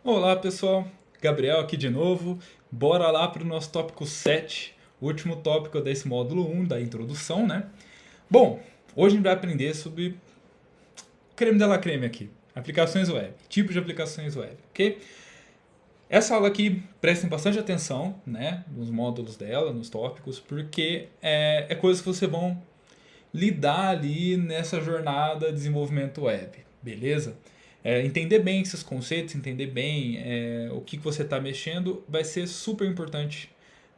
Olá pessoal, Gabriel aqui de novo. Bora lá para o nosso tópico 7, o último tópico desse módulo 1 da introdução, né? Bom, hoje a gente vai aprender sobre creme de la creme aqui, aplicações web, tipos de aplicações web, ok? Essa aula aqui, prestem bastante atenção, né, nos módulos dela, nos tópicos, porque é coisas que vocês vão lidar ali nessa jornada de desenvolvimento web, beleza? Entender bem esses conceitos, entender bem o que você está mexendo, vai ser super importante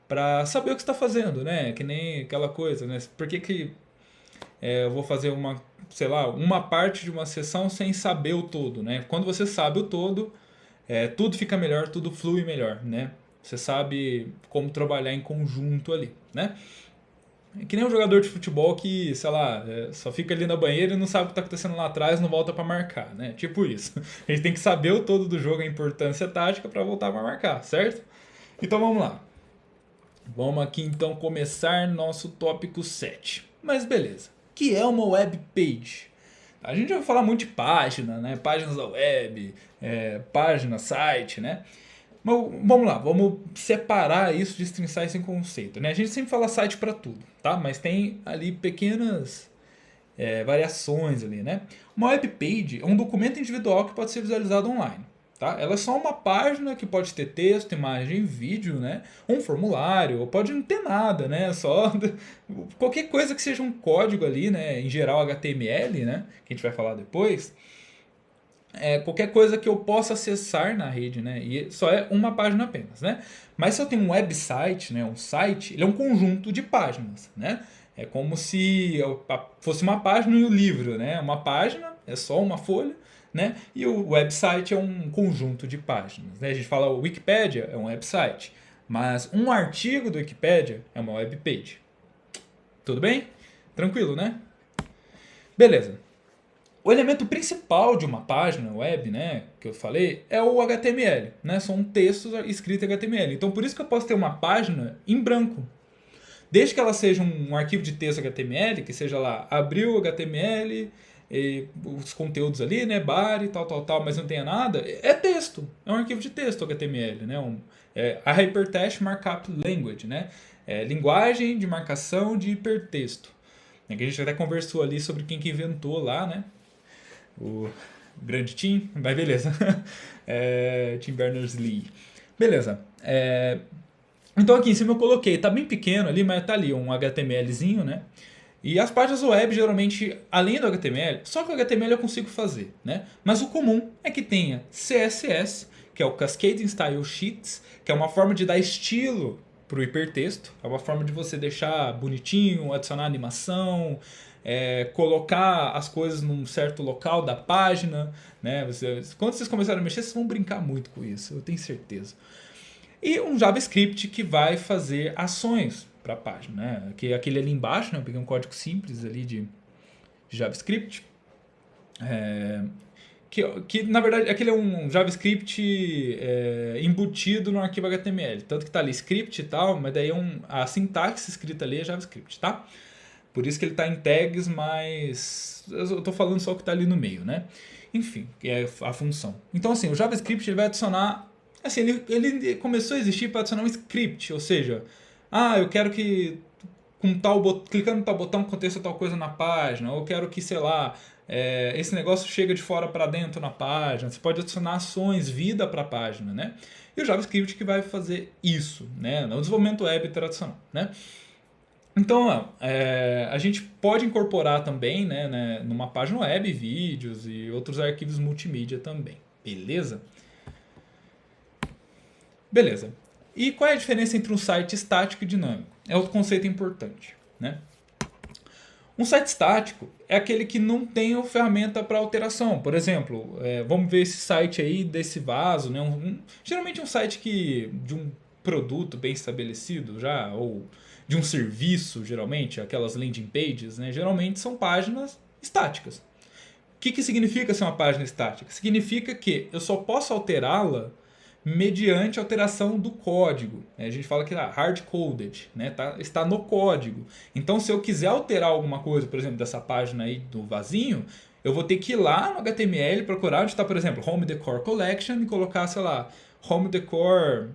para saber o que está fazendo, né? Que nem aquela coisa, né? Por que eu vou fazer uma, sei lá, uma parte de uma sessão sem saber o todo, né? Quando você sabe o todo, tudo fica melhor, tudo flui melhor, né? Você sabe como trabalhar em conjunto ali, né? É que nem um jogador de futebol que, sei lá, só fica ali na banheira e não sabe o que está acontecendo lá atrás e não volta para marcar, né? Tipo isso. A gente tem que saber o todo do jogo, a importância tática para voltar para marcar, certo? Então vamos lá. Vamos aqui então começar nosso tópico 7. Mas beleza. O que é uma web page? A gente vai falar muito de página, né? Páginas da web, página, site, né? Mas vamos lá, vamos separar isso, destrinçar esse conceito, né? A gente sempre fala site para tudo, tá? Mas tem ali pequenas variações ali, né? Uma web page é um documento individual que pode ser visualizado online, tá? Ela é só uma página que pode ter texto, imagem, vídeo, né? Um formulário, ou pode não ter nada, né? Só qualquer coisa que seja um código ali, né? Em geral HTML, né? Que a gente vai falar depois, qualquer coisa que eu possa acessar na rede, né? E só é uma página apenas, né? Mas se eu tenho um website, né? Um site, ele é um conjunto de páginas, né? É como se fosse uma página e o livro, né? Uma página é só uma folha, né? E o website é um conjunto de páginas, né? A gente fala o Wikipedia é um website, mas um artigo do Wikipedia é uma webpage. Tudo bem? Tranquilo, né? Beleza. O elemento principal de uma página web, né, que eu falei, é o HTML, né? São textos escritos em HTML. Então por isso que eu posso ter uma página em branco. Desde que ela seja um arquivo de texto HTML, que seja lá, abriu HTML, os conteúdos ali, né, bar e tal, tal, tal, mas não tenha nada, é texto. É um arquivo de texto HTML, né? A Hypertext Markup Language, né? É linguagem de marcação de hipertexto. Que a gente até conversou ali sobre quem que inventou lá, né? O grande Tim, mas beleza. Tim Berners-Lee. Beleza. Então aqui em cima eu coloquei, tá bem pequeno ali, mas tá ali um HTMLzinho, né? E as páginas web geralmente, além do HTML, só que o HTML eu consigo fazer, né? Mas o comum é que tenha CSS, que é o Cascading Style Sheets, que é uma forma de dar estilo pro hipertexto, é uma forma de você deixar bonitinho, adicionar animação, colocar as coisas num certo local da página, né? Quando vocês começarem a mexer, vocês vão brincar muito com isso, eu tenho certeza. E um JavaScript que vai fazer ações para a página, né? Que é aquele ali embaixo, né? Eu peguei um código simples ali de JavaScript. É, que na verdade aquele é um JavaScript embutido no arquivo HTML. Tanto que está ali script e tal, mas daí a sintaxe escrita ali é JavaScript, tá? Por isso que ele está em tags, mas eu estou falando só o que está ali no meio, né? Enfim, que é a função. Então assim, o JavaScript ele vai adicionar. Assim, ele começou a existir para adicionar um script, ou seja, eu quero que clicando no tal botão aconteça tal coisa na página, ou eu quero que, sei lá, esse negócio chega de fora para dentro na página. Você pode adicionar ações, vida para a página, né? E o JavaScript que vai fazer isso, né? No desenvolvimento web tradicional, né? Então, a gente pode incorporar também, né, numa página web, vídeos e outros arquivos multimídia também, beleza? Beleza. E qual é a diferença entre um site estático e dinâmico? É outro conceito importante, né? Um site estático é aquele que não tem ferramenta para alteração. Por exemplo, vamos ver esse site aí desse vaso, né? Geralmente um site de um produto bem estabelecido já, ou de um serviço, geralmente, aquelas landing pages, né? Geralmente são páginas estáticas. O que significa ser uma página estática? Significa que eu só posso alterá-la mediante alteração do código. A gente fala que é hard-coded, né? Está no código. Então, se eu quiser alterar alguma coisa, por exemplo, dessa página aí do vasinho, eu vou ter que ir lá no HTML, procurar onde está, por exemplo, Home Decor Collection e colocar, sei lá, Home Decor,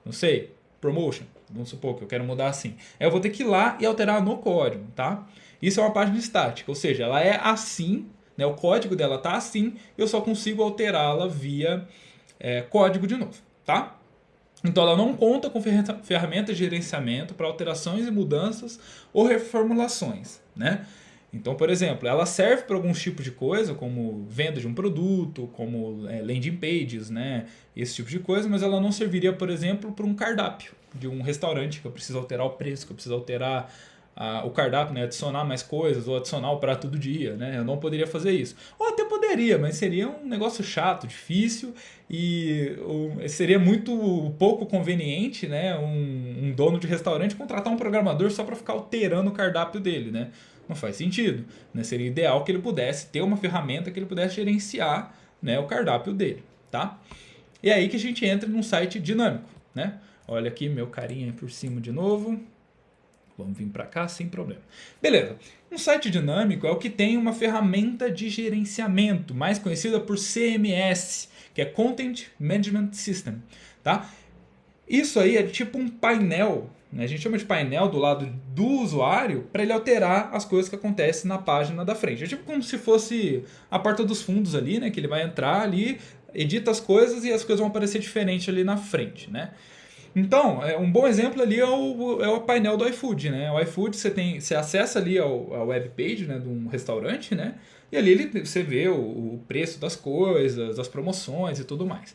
não sei, Promotion. Vamos supor que eu quero mudar assim. Aí eu vou ter que ir lá e alterar no código, tá? Isso é uma página estática, ou seja, ela é assim, né? O código dela tá assim, eu só consigo alterá-la via código de novo, tá? Então ela não conta com ferramentas de gerenciamento para alterações e mudanças ou reformulações, né? Então, por exemplo, ela serve para alguns tipos de coisa, como venda de um produto, como landing pages, né? Esse tipo de coisa, mas ela não serviria, por exemplo, para um cardápio de um restaurante, que eu preciso alterar o preço, que eu preciso alterar o cardápio, né? Adicionar mais coisas, ou adicionar o prato do dia, né? Eu não poderia fazer isso. Ou até poderia, mas seria um negócio chato, difícil, e seria muito pouco conveniente, né? Um dono de restaurante contratar um programador só para ficar alterando o cardápio dele, né? Não faz sentido, né? Seria ideal que ele pudesse ter uma ferramenta que ele pudesse gerenciar, né, o cardápio dele, tá? E é aí que a gente entra num site dinâmico, né? Olha aqui meu carinha por cima de novo. Vamos vir para cá sem problema. Beleza. Um site dinâmico é o que tem uma ferramenta de gerenciamento, mais conhecida por CMS, que é Content Management System, tá? Isso aí é tipo um painel, né? A gente chama de painel do lado do usuário para ele alterar as coisas que acontecem na página da frente. É tipo como se fosse a porta dos fundos ali, né? Que ele vai entrar ali, edita as coisas e as coisas vão aparecer diferente ali na frente, né? Então, um bom exemplo ali é o painel do iFood, né? O iFood você acessa ali a web page, né, de um restaurante, né? E ali você vê o preço das coisas, as promoções e tudo mais.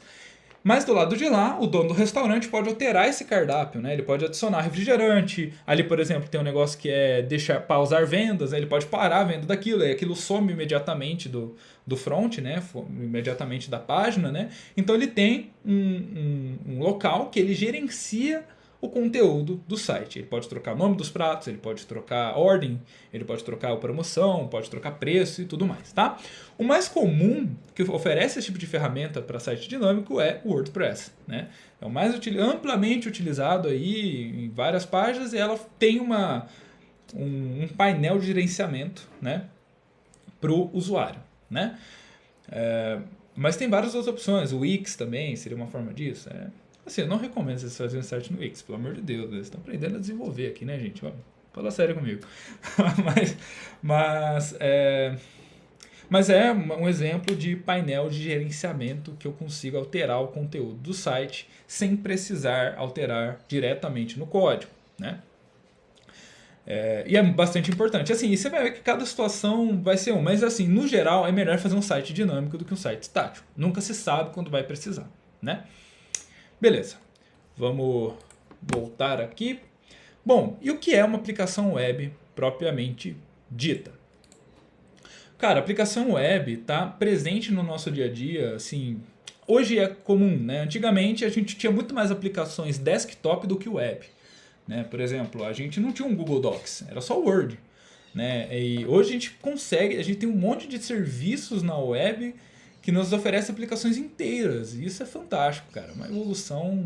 Mas do lado de lá, o dono do restaurante pode alterar esse cardápio, né? Ele pode adicionar refrigerante. Ali, por exemplo, tem um negócio que é pausar vendas, né? Ele pode parar a venda daquilo, e aquilo some imediatamente do front, né? Imediatamente da página, né? Então ele tem um local que ele gerencia o conteúdo do site. Ele pode trocar o nome dos pratos, ele pode trocar a ordem, ele pode trocar a promoção, pode trocar preço e tudo mais, tá? O mais comum que oferece esse tipo de ferramenta para site dinâmico é o WordPress, né? É o mais amplamente utilizado aí em várias páginas e ela tem um painel de gerenciamento, né, para o usuário, né? Mas tem várias outras opções. O Wix também seria uma forma disso. Assim, eu não recomendo vocês fazerem um site no Wix, pelo amor de Deus. Vocês estão aprendendo a desenvolver aqui, né, gente? Fala sério comigo. Mas é um exemplo de painel de gerenciamento que eu consigo alterar o conteúdo do site sem precisar alterar diretamente no código, né? E é bastante importante. Assim, você vai ver que cada situação vai ser um. Mas assim, no geral, é melhor fazer um site dinâmico do que um site estático. Nunca se sabe quando vai precisar, né? Beleza. Vamos voltar aqui. Bom, e o que é uma aplicação web propriamente dita? Cara, a aplicação web está presente no nosso dia a dia, assim, hoje é comum, né? Antigamente a gente tinha muito mais aplicações desktop do que web, né? Por exemplo, a gente não tinha um Google Docs, era só Word, né? E hoje a gente consegue, a gente tem um monte de serviços na web que nos oferece aplicações inteiras, e isso é fantástico, cara, uma evolução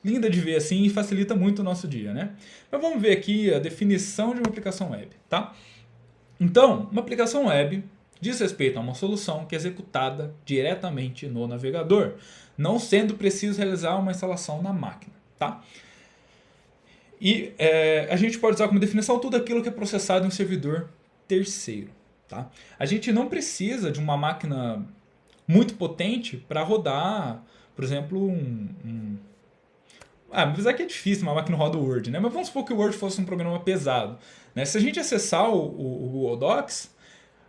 linda de ver assim e facilita muito o nosso dia, né? Mas vamos ver aqui a definição de uma aplicação web, tá? Então, uma aplicação web diz respeito a uma solução que é executada diretamente no navegador, não sendo preciso realizar uma instalação na máquina, tá? E a gente pode usar como definição tudo aquilo que é processado em um servidor terceiro, tá? A gente não precisa de uma máquina muito potente para rodar, por exemplo, apesar que é difícil, uma máquina roda o Word, né? Mas vamos supor que o Word fosse um programa pesado, né? Se a gente acessar o Google Docs,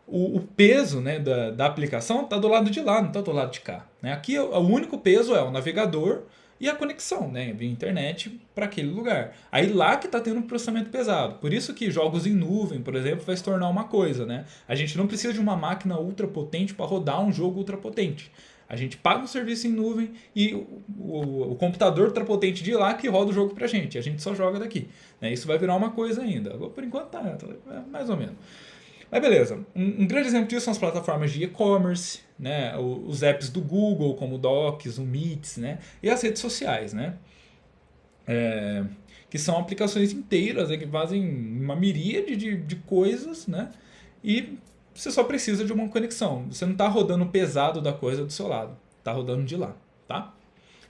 o peso, né, da aplicação está do lado de lá, não está do lado de cá, né? Aqui o único peso é o navegador e a conexão, né, via internet para aquele lugar. Aí lá que está tendo um processamento pesado. Por isso que jogos em nuvem, por exemplo, vai se tornar uma coisa, né? A gente não precisa de uma máquina ultra potente para rodar um jogo ultra potente. A gente paga um serviço em nuvem e o computador ultrapotente de lá que roda o jogo pra gente. A gente só joga daqui, né? Isso vai virar uma coisa ainda. Por enquanto tá mais ou menos. Mas beleza. Um grande exemplo disso são as plataformas de e-commerce, né? Os apps do Google, como o Docs, o Meets, né? E as redes sociais, né? Que são aplicações inteiras, né? Que fazem uma miríade de coisas, né? e você só precisa de uma conexão. Você não está rodando pesado da coisa do seu lado, está rodando de lá, tá?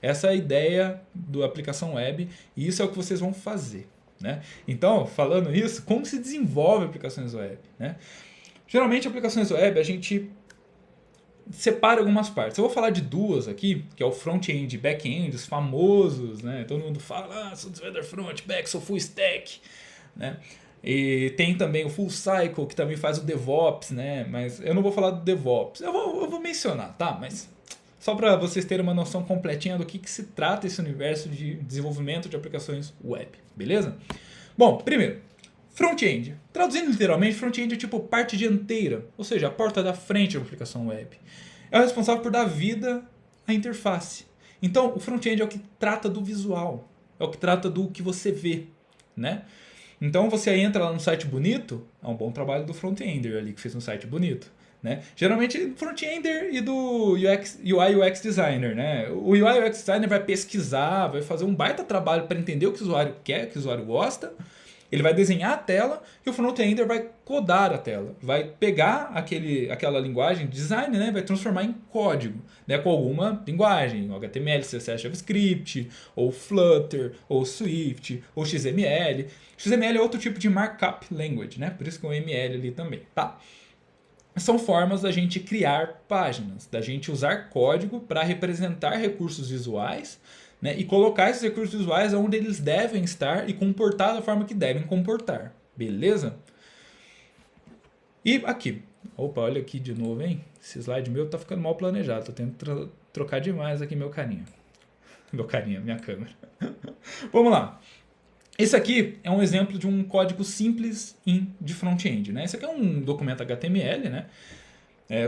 Essa é a ideia da aplicação web e isso é o que vocês vão fazer, né? Então, falando isso, como se desenvolve aplicações web, né? Geralmente, aplicações web a gente separa algumas partes. Eu vou falar de duas aqui, que é o front-end e back-end, os famosos, né? Todo mundo fala, sou desenvolvedor front, back, sou full stack, né? E tem também o full cycle, que também faz o DevOps, né? Mas eu não vou falar do DevOps. Eu vou mencionar, tá? Mas só para vocês terem uma noção completinha do que se trata esse universo de desenvolvimento de aplicações web, beleza? Bom, primeiro, front-end. Traduzindo literalmente, front-end é tipo parte dianteira, ou seja, a porta da frente da aplicação web. É o responsável por dar vida à interface. Então, o front-end é o que trata do visual, é o que trata do que você vê, né? Então, você entra lá no site bonito, é um bom trabalho do front-ender ali que fez um site bonito, né? Geralmente, front-ender e do UI UX designer, né? O UI UX designer vai pesquisar, vai fazer um baita trabalho para entender o que o usuário quer, o que o usuário gosta. Ele vai desenhar a tela e o front-ender vai codar a tela. Vai pegar aquela linguagem de design, né, vai transformar em código, né, com alguma linguagem, HTML, CSS, JavaScript, ou Flutter, ou Swift, ou XML. XML é outro tipo de markup language, né, por isso que é o ML ali também, tá? São formas da gente criar páginas, da gente usar código para representar recursos visuais, né, e colocar esses recursos visuais onde eles devem estar e comportar da forma que devem comportar. Beleza? E aqui. Opa, olha aqui de novo, hein? Esse slide meu tá ficando mal planejado. Tô tentando trocar demais aqui meu carinha. Meu carinha, minha câmera. Vamos lá. Esse aqui é um exemplo de um código simples de front-end, né? Esse aqui é um documento HTML, né?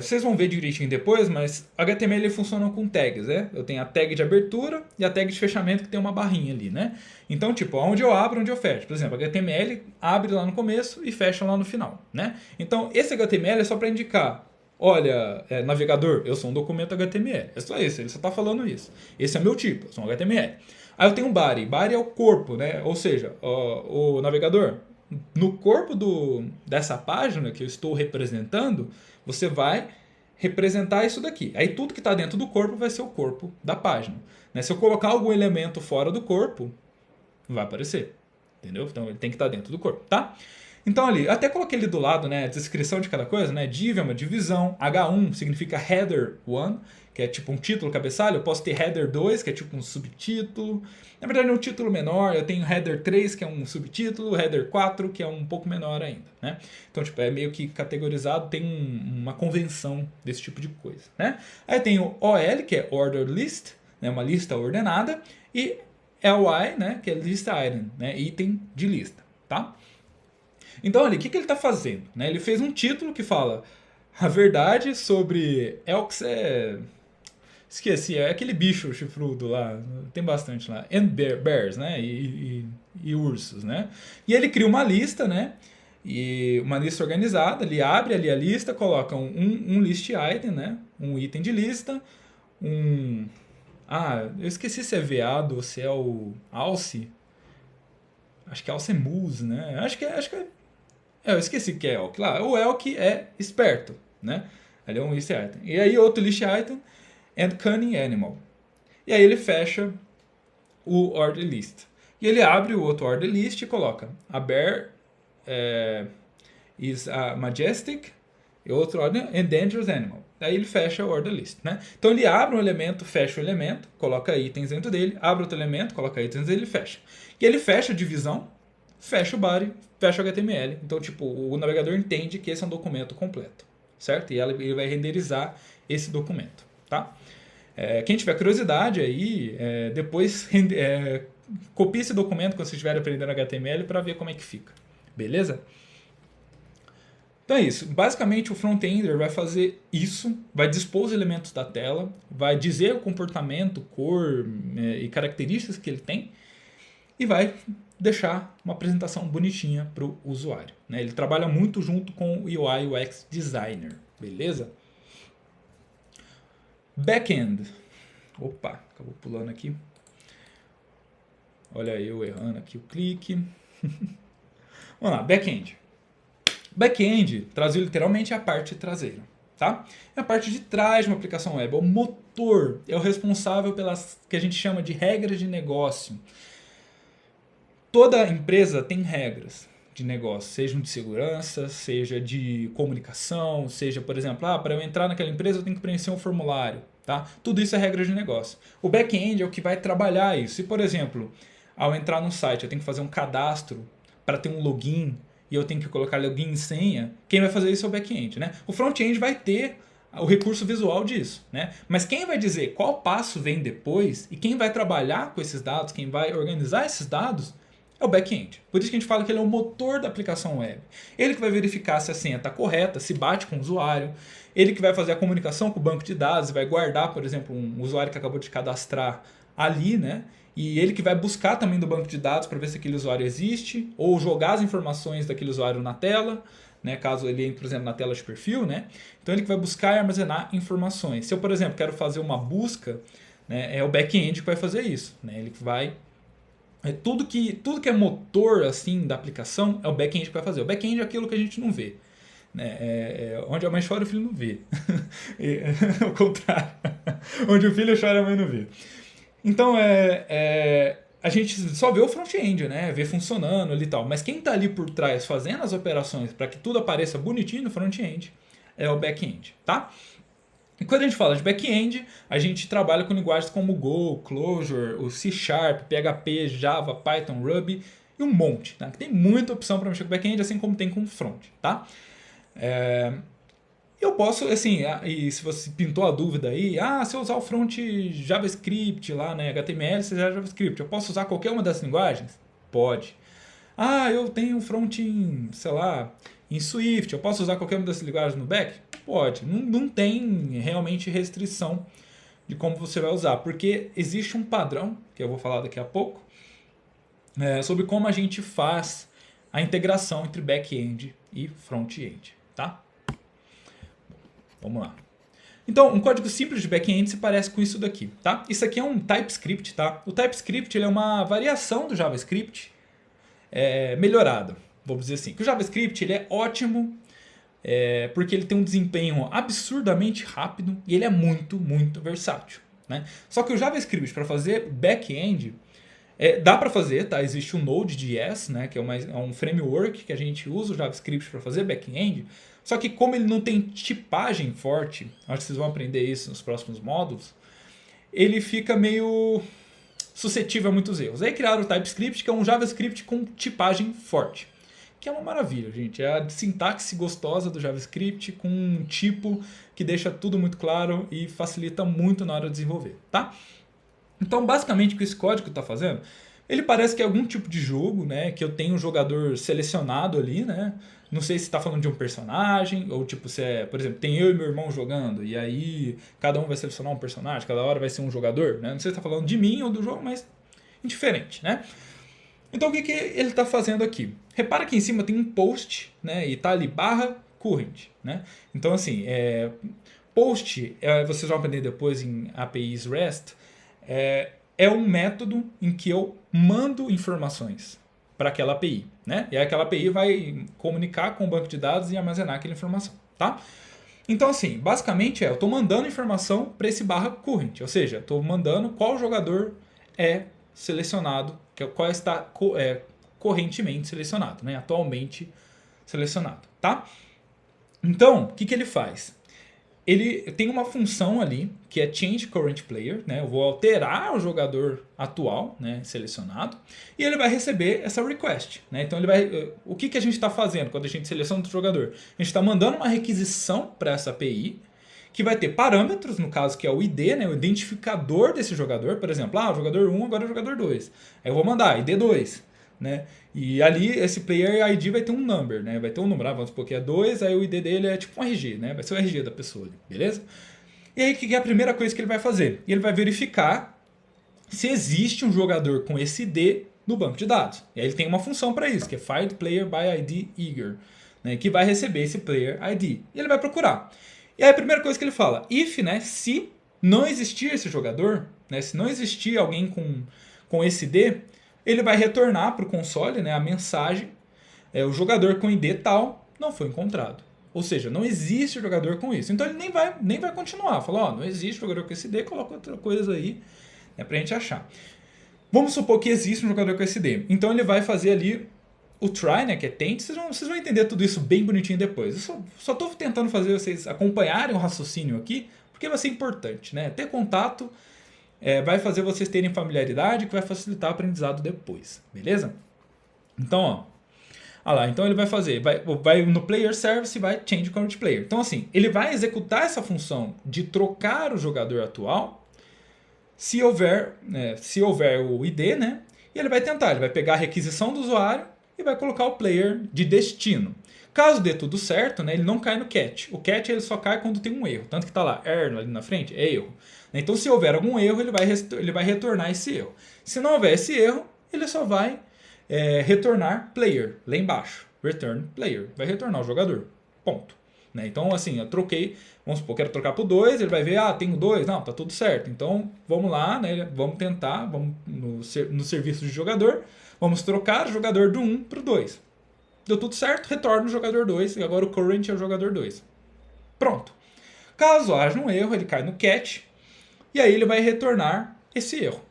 Vocês vão ver direitinho depois, mas HTML funciona com tags, né? Eu tenho a tag de abertura e a tag de fechamento que tem uma barrinha ali, né? Então, tipo, onde eu abro, onde eu fecho. Por exemplo, HTML abre lá no começo e fecha lá no final, né? Então, esse HTML é só para indicar, olha, navegador, eu sou um documento HTML. É só isso, ele só está falando isso. Esse é meu tipo, eu sou um HTML. Aí eu tenho um body. Body é o corpo, né? Ou seja, o navegador, no corpo dessa página que eu estou representando, você vai representar isso daqui. Aí tudo que está dentro do corpo vai ser o corpo da página, né? Se eu colocar algum elemento fora do corpo, não vai aparecer. Entendeu? Então ele tem que estar dentro do corpo, tá? Então ali, até coloquei ali do lado, né, a descrição de cada coisa, né? Div é uma divisão, H1 significa header 1, que é tipo um título cabeçalho. Eu posso ter header 2, que é tipo um subtítulo. Na verdade é um título menor. Eu tenho header 3, que é um subtítulo, header 4, que é um pouco menor ainda, né? Então tipo, é meio que categorizado, tem uma convenção desse tipo de coisa, né? Aí tem o OL, que é order list, né, uma lista ordenada, e LI, né, que é list item, né, item de lista, tá? Então, ali, o que ele está fazendo? Né? Ele fez um título que fala a verdade sobre Elks esqueci, é aquele bicho chifrudo lá, tem bastante lá, and bears, né? E ursos, né? E ele cria uma lista, né? E uma lista organizada, ele abre ali a lista, coloca um list item, né? Um item de lista, eu esqueci se é veado ou se é o alce. Acho que alce é moose, né? Acho que eu esqueci que é elk lá. O elk é esperto, né? Ele é um list item. E aí outro list item, and cunning animal. E aí ele fecha o order list. E ele abre o outro order list e coloca a bear is a majestic e outro order and dangerous animal. Aí ele fecha o order list, né? Então ele abre um elemento, fecha o elemento, coloca itens dentro dele, abre outro elemento, coloca itens dele e fecha. E ele fecha a divisão, fecha o body, fecha o HTML. Então, tipo, o navegador entende que esse é um documento completo, certo? E ele vai renderizar esse documento, tá? Quem tiver curiosidade aí, depois copie esse documento quando vocês estiverem aprendendo HTML para ver como é que fica, beleza? Então é isso. Basicamente, o front-ender vai fazer isso, vai dispor os elementos da tela, vai dizer o comportamento, cor e características que ele tem e vai deixar uma apresentação bonitinha para o usuário, né? Ele trabalha muito junto com o UI UX Designer, beleza? Back-end. Opa, acabou pulando aqui. Olha eu errando aqui o clique. Vamos lá, back-end. Back-end, traduzido literalmente, é a parte traseira. Tá? É a parte de trás de uma aplicação web, é o motor, é o responsável pelas que a gente chama de regras de negócio. Toda empresa tem regras de negócio, sejam de segurança, seja de comunicação, seja, por exemplo, para eu entrar naquela empresa eu tenho que preencher um formulário. Tá? Tudo isso é regra de negócio. O back-end é o que vai trabalhar isso. Se, por exemplo, ao entrar no site eu tenho que fazer um cadastro para ter um login e eu tenho que colocar login e senha, quem vai fazer isso é o back-end. Né? O front-end vai ter o recurso visual disso. Né? Mas quem vai dizer qual passo vem depois e quem vai trabalhar com esses dados, quem vai organizar esses dados, é o back-end. Por isso que a gente fala que ele é o motor da aplicação web. Ele que vai verificar se a senha está correta, se bate com o usuário. Ele que vai fazer a comunicação com o banco de dados, vai guardar, por exemplo, um usuário que acabou de cadastrar ali, né? E ele que vai buscar também do banco de dados para ver se aquele usuário existe, ou jogar as informações daquele usuário na tela, né? Caso ele entre, por exemplo, na tela de perfil, né? Então ele que vai buscar e armazenar informações. Se eu, por exemplo, quero fazer uma busca, né? É o back-end que vai fazer isso, né? Ele que vai... Tudo que é motor assim da aplicação é o back-end que vai fazer. O back-end é aquilo que a gente não vê. Né? Onde a mãe chora, o filho não vê. O contrário. Onde o filho chora, a mãe não vê. Então, a gente só vê o front-end, né? Vê funcionando ali e tal. Mas quem está ali por trás fazendo as operações para que tudo apareça bonitinho no front-end é o back-end, tá? E quando a gente fala de back-end, a gente trabalha com linguagens como Go, Clojure, o C#, PHP, Java, Python, Ruby e um monte. Tá? Tem muita opção para mexer com back-end, assim como tem com front. Tá? Eu posso, assim, e se você pintou a dúvida aí, se eu usar o front JavaScript lá, né, HTML, se usar JavaScript, eu posso usar qualquer uma dessas linguagens? Pode. Eu tenho um front em, sei lá, em Swift, eu posso usar qualquer uma dessas linguagens no back? Pode. Não tem realmente restrição de como você vai usar, porque existe um padrão, que eu vou falar daqui a pouco, sobre como a gente faz a integração entre back-end e front-end. Tá? Vamos lá. Então, um código simples de back-end se parece com isso daqui. Tá? Isso aqui é um TypeScript. Tá? O TypeScript ele é uma variação do JavaScript melhorada, vamos dizer assim. Que o JavaScript ele é ótimo porque ele tem um desempenho absurdamente rápido e ele é muito, muito versátil. Né? Só que o JavaScript para fazer back-end dá para fazer, tá? Existe o Node.js, né? Que é um framework que a gente usa o JavaScript para fazer back-end. Só que como ele não tem tipagem forte, acho que vocês vão aprender isso nos próximos módulos, ele fica meio suscetível a muitos erros. Aí criaram o TypeScript, que é um JavaScript com tipagem forte. Que é uma maravilha, gente. É a sintaxe gostosa do JavaScript com um tipo que deixa tudo muito claro e facilita muito na hora de desenvolver, tá? Então, basicamente, o que esse código está fazendo, ele parece que é algum tipo de jogo, né? Que eu tenho um jogador selecionado ali, né? Não sei se está falando de um personagem, ou tipo, se por exemplo, tem eu e meu irmão jogando, e aí cada um vai selecionar um personagem, cada hora vai ser um jogador, né? Não sei se está falando de mim ou do jogo, mas indiferente, né? Então o que ele está fazendo aqui? Repara que em cima tem um post, né? E está ali /current, né? Então assim, post, vocês vão aprender depois em APIs REST, é um método em que eu mando informações para aquela API, né? E aí aquela API vai comunicar com o banco de dados e armazenar aquela informação, tá? Então assim, basicamente eu estou mandando informação para esse /current, ou seja, estou mandando qual jogador é selecionado, qual está correntemente selecionado, né? Atualmente selecionado, tá? Então, o que ele faz? Ele tem uma função ali que é change current player, né? Eu vou alterar o jogador atual, né, selecionado, e ele vai receber essa request, né? Então o que a gente está fazendo quando a gente seleciona o jogador? A gente está mandando uma requisição para essa API que vai ter parâmetros, no caso que é o ID, né, o identificador desse jogador, por exemplo, o jogador 1 agora é o jogador 2. Aí eu vou mandar ID 2, né? E ali esse player ID vai ter um number, né? Vai ter um número, vamos supor que é 2, aí o ID dele é tipo um RG, né? Vai ser o RG da pessoa ali, beleza? E aí que é a primeira coisa que ele vai fazer? Ele vai verificar se existe um jogador com esse ID no banco de dados. E aí ele tem uma função para isso, que é find player by ID eager, né? Que vai receber esse player ID. E ele vai procurar. E aí a primeira coisa que ele fala, if, né, se não existir esse jogador, né, se não existir alguém com esse ID, ele vai retornar para o console, né, a mensagem, o jogador com ID tal não foi encontrado. Ou seja, não existe jogador com isso. Então ele nem vai continuar. Fala, ó, não existe jogador com esse ID, coloca outra coisa aí, né, pra gente achar. Vamos supor que existe um jogador com esse ID. Então ele vai fazer ali o try, né, que é tente. Vocês vão entender tudo isso bem bonitinho depois. Eu só tô tentando fazer vocês acompanharem o raciocínio aqui, porque vai ser importante, né? Ter contato vai fazer vocês terem familiaridade, que vai facilitar o aprendizado depois, beleza? Então, ó, então ele vai fazer, vai no player service e vai change current player. Então assim, ele vai executar essa função de trocar o jogador atual se houver o ID, né? E ele vai pegar a requisição do usuário e vai colocar o player de destino. Caso dê tudo certo, né, ele não cai no catch. O catch ele só cai quando tem um erro. Tanto que está lá, error ali na frente, é erro. Então se houver algum erro, ele vai retornar esse erro. Se não houver esse erro, ele só vai retornar player, lá embaixo. Return player, vai retornar o jogador. Ponto. Né? Então assim, eu troquei, vamos supor, quero trocar para o 2, ele vai ver, tenho 2, não, tá tudo certo. Então vamos lá, né, vamos tentar, vamos no serviço de jogador, vamos trocar o jogador do 1 para o 2. Deu tudo certo, retorna o jogador 2 e agora o current é o jogador 2. Pronto. Caso haja um erro, ele cai no catch e aí ele vai retornar esse erro.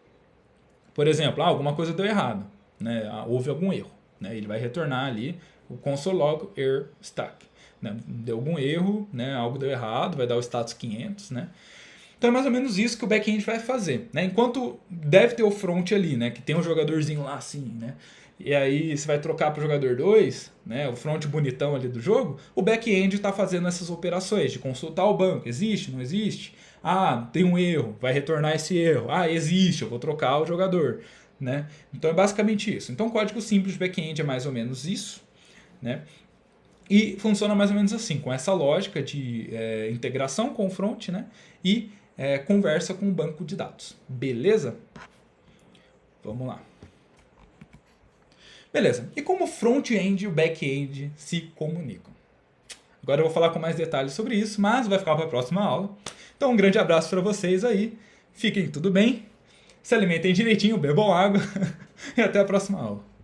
Por exemplo, alguma coisa deu errado, né? Houve algum erro, né? Ele vai retornar ali o console log error stack. Né? Deu algum erro, né? Algo deu errado, vai dar o status 500, né? Então é mais ou menos isso que o back-end vai fazer, né? Enquanto deve ter o front ali, né? Que tem um jogadorzinho lá assim, né? E aí você vai trocar para o jogador 2, né? O front bonitão ali do jogo, o back-end está fazendo essas operações de consultar o banco, existe, não existe? Tem um erro, vai retornar esse erro. Existe, eu vou trocar o jogador, né? Então é basicamente isso. Então o código simples de back-end é mais ou menos isso, né? E funciona mais ou menos assim, com essa lógica de integração com o front, né? E conversa com o banco de dados. Beleza? Vamos lá. Beleza. E como o front-end e o back-end se comunicam? Agora eu vou falar com mais detalhes sobre isso, mas vai ficar para a próxima aula. Então um grande abraço para vocês aí. Fiquem tudo bem. Se alimentem direitinho, bebam água. E até a próxima aula.